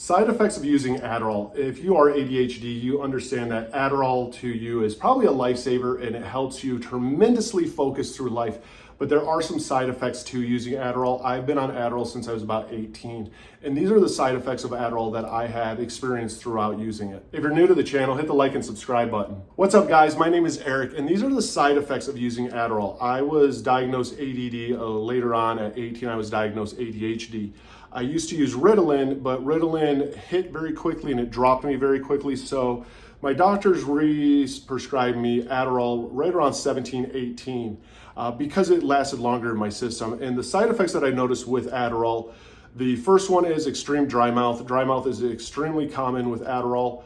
Side effects of using Adderall. If you are ADHD, you understand that Adderall to you is probably a lifesaver and it helps you tremendously focus through life. But there are some side effects to using Adderall. I've been on Adderall since I was about 18. And these are the side effects of Adderall that I have experienced throughout using it. If you're new to the channel, hit the like and subscribe button. What's up guys, my name is Eric and these are the side effects of using Adderall. I was diagnosed ADD, later on at 18 I was diagnosed ADHD. I used to use Ritalin, but Ritalin hit very quickly and it dropped me very quickly. So my doctors prescribed me Adderall right around 17, 18 because it lasted longer in my system. And the side effects that I noticed with Adderall, the first one is extreme dry mouth. Dry mouth is extremely common with Adderall.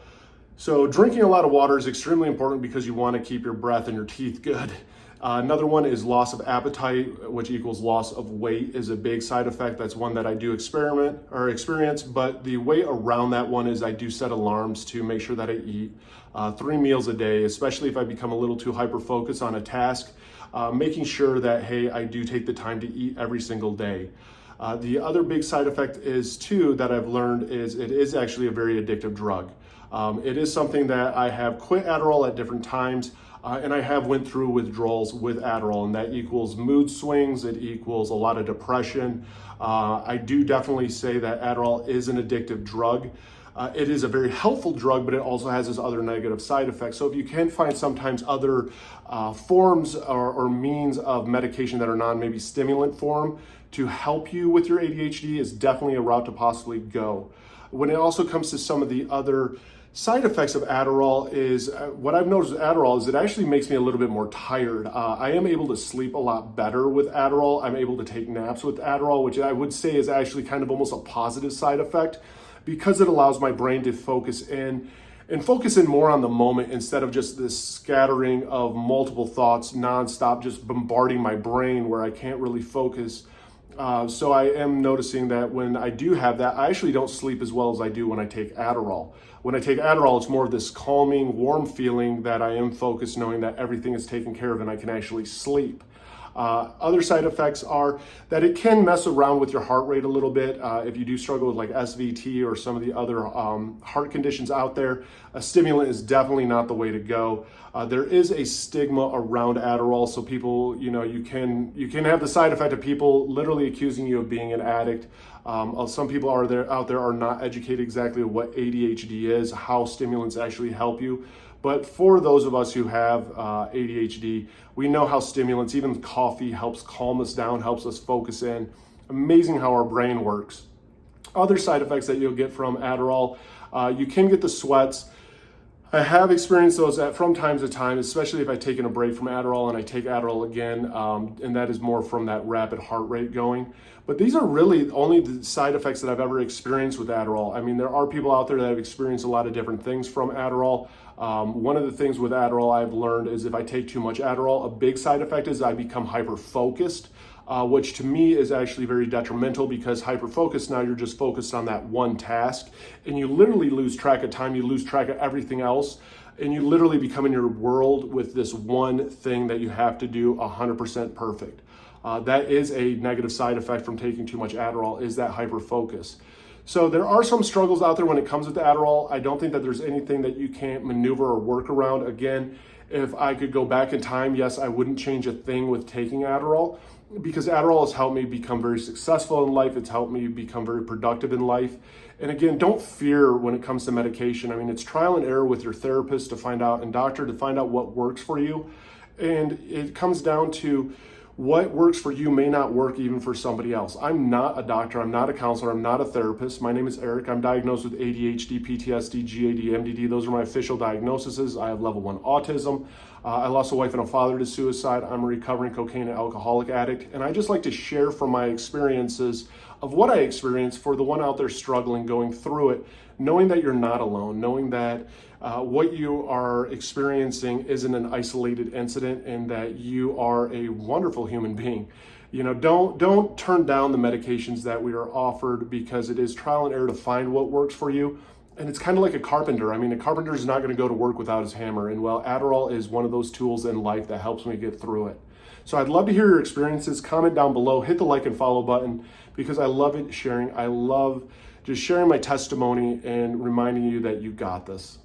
So drinking a lot of water is extremely important because you want to keep your breath and your teeth good. Another one is loss of appetite, which equals loss of weight, is a big side effect. That's one that I do experience, but the way around that one is I do set alarms to make sure that I eat 3 meals a day, especially if I become a little too hyper-focused on a task, making sure that, hey, I do take the time to eat every single day. The other big side effect is too, that I've learned is it is actually a very addictive drug. It is something that I have quit Adderall at different times. And I have went through withdrawals with Adderall, and that equals mood swings, it equals a lot of depression. I do definitely say that Adderall is an addictive drug. It is a very helpful drug, but it also has its other negative side effects. So if you can find sometimes other forms or means of medication that are maybe stimulant form to help you with your ADHD is definitely a route to possibly go. When it also comes to some of the other side effects of Adderall is, what I've noticed with Adderall is it actually makes me a little bit more tired. I am able to sleep a lot better with Adderall. I'm able to take naps with Adderall, which I would say is actually kind of almost a positive side effect because it allows my brain to focus in and focus in more on the moment instead of just this scattering of multiple thoughts nonstop, just bombarding my brain where I can't really focus. So I am noticing that when I do have that, I actually don't sleep as well as I do when I take Adderall. When I take Adderall, it's more of this calming, warm feeling that I am focused, knowing that everything is taken care of and I can actually sleep. Other side effects are that it can mess around with your heart rate a little bit. If you do struggle with like SVT or some of the other heart conditions out there, a stimulant is definitely not the way to go. There is a stigma around Adderall, so people, you can have the side effect of people literally accusing you of being an addict. Some people out there are not educated exactly what ADHD is, how stimulants actually help you. But for those of us who have ADHD, we know how stimulants, even coffee, helps calm us down, helps us focus in. Amazing how our brain works. Other side effects that you'll get from Adderall, you can get the sweats. I have experienced those from time to time, especially if I've taken a break from Adderall and I take Adderall again, and that is more from that rapid heart rate going. But these are really only the side effects that I've ever experienced with Adderall. I mean, there are people out there that have experienced a lot of different things from Adderall. One of the things with Adderall I've learned is if I take too much Adderall, a big side effect is I become hyper-focused, which to me is actually very detrimental because hyper-focused, now you're just focused on that one task and you literally lose track of time, you lose track of everything else, and you literally become in your world with this one thing that you have to do 100% perfect. That is a negative side effect from taking too much Adderall, is that hyper-focus. So there are some struggles out there when it comes with the Adderall. I don't think that there's anything that you can't maneuver or work around. Again, if I could go back in time, yes, I wouldn't change a thing with taking Adderall because Adderall has helped me become very successful in life. It's helped me become very productive in life. And again, don't fear when it comes to medication. I mean, it's trial and error with your therapist to find out and doctor to find out what works for you. And it comes down to what works for you may not work even for somebody else. I'm not a doctor, I'm not a counselor, I'm not a therapist. My name is Eric. I'm diagnosed with ADHD, PTSD, GAD, MDD. Those are my official diagnoses. I have level 1 autism. I lost a wife and a father to suicide. I'm a recovering cocaine and alcoholic addict. And I just like to share from my experiences of what I experienced for the one out there struggling, going through it, knowing that you're not alone, knowing that what you are experiencing isn't an isolated incident and that you are a wonderful human being. Don't turn down the medications that we are offered because it is trial and error to find what works for you. And it's kind of like a carpenter. I mean, a carpenter is not going to go to work without his hammer. And well, Adderall is one of those tools in life that helps me get through it. So I'd love to hear your experiences. Comment down below, hit the like and follow button because I love it sharing. I love just sharing my testimony and reminding you that you got this.